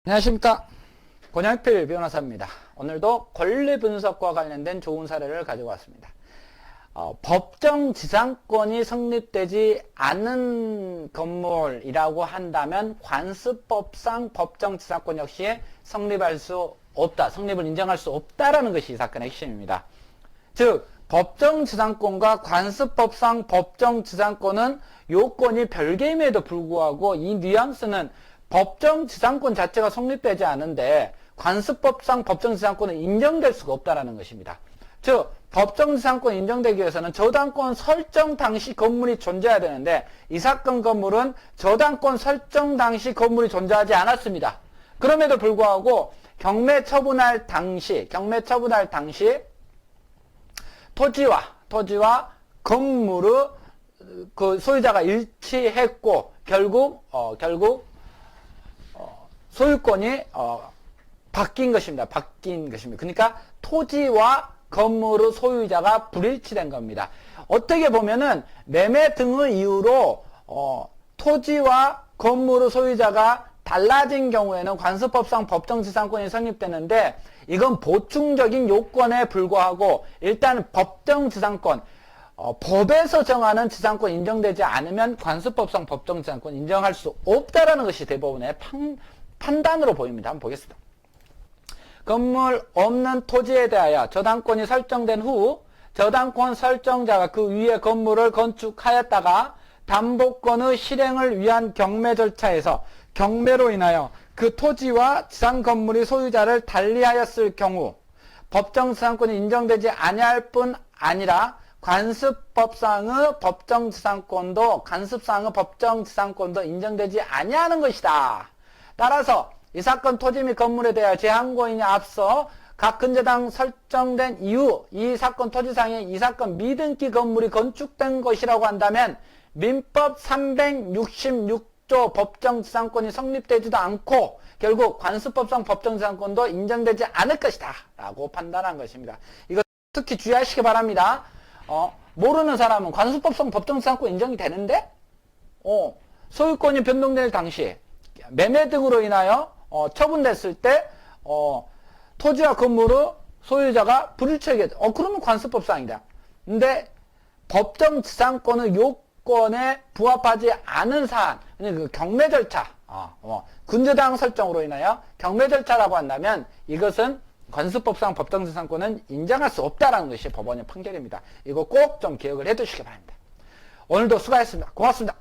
안녕하십니까. 권영필 변호사입니다. 오늘도 권리 분석과 관련된 좋은 사례를 가지고 왔습니다. 법정 지상권이 성립되지 않은 건물이라고 한다면 관습법상 법정 지상권 역시 성립할 수 없다. 성립을 인정할 수 없다라는 것이 이 사건의 핵심입니다. 즉 법정 지상권과 관습법상 법정 지상권은 요건이 별개임에도 불구하고 이 뉘앙스는 법정 지상권 자체가 성립되지 않은데 관습법상 법정 지상권은 인정될 수가 없다는 것입니다. 즉 법정 지상권 인정되기 위해서는 저당권 설정 당시 건물이 존재해야 되는데 이 사건 건물은 저당권 설정 당시 건물이 존재하지 않았습니다. 그럼에도 불구하고 경매 처분할 당시 토지와 건물의 그 소유자가 일치했고 결국 소유권이 바뀐 것입니다. 그러니까 토지와 건물의 소유자가 불일치된 겁니다. 어떻게 보면은 매매 등의 이유로 토지와 건물의 소유자가 달라진 경우에는 관습법상 법정지상권이 성립되는데 이건 보충적인 요건에 불과하고 일단 법정지상권 법에서 정하는 지상권 인정되지 않으면 관습법상 법정지상권 인정할 수 없다라는 것이 대법원의 판단으로 보입니다. 한번 보겠습니다. 건물 없는 토지에 대하여 저당권이 설정된 후 저당권 설정자가 그 위에 건물을 건축하였다가 담보권의 실행을 위한 경매 절차에서 경매로 인하여 그 토지와 지상 건물이 소유자를 달리하였을 경우 법정지상권이 인정되지 아니할 뿐 아니라 관습법상의 법정지상권도 관습상의 법정지상권도 인정되지 아니하는 것이다. 따라서 이 사건 토지 및 건물에 대하여 제한고인이 앞서 각 근저당 설정된 이후 이 사건 토지상에 이 사건 미등기 건물이 건축된 것이라고 한다면 민법 366조 법정지상권이 성립되지도 않고 결국 관습법상 법정지상권도 인정되지 않을 것이다 라고 판단한 것입니다. 이거 특히 주의하시기 바랍니다. 모르는 사람은 관습법상 법정지상권 인정이 되는데 소유권이 변동될 당시 매매 등으로 인하여 처분됐을 때 토지와 건물의 소유자가 불일치하게 그러면 관습법상이다. 근데 법정지상권의 요건에 부합하지 않은 사안, 그 경매 절차, 근저당 설정으로 인하여 경매 절차라고 한다면 이것은 관습법상 법정지상권은 인정할 수 없다라는 것이 법원의 판결입니다. 이거 꼭 좀 기억을 해 두시기 바랍니다. 오늘도 수고하셨습니다. 고맙습니다.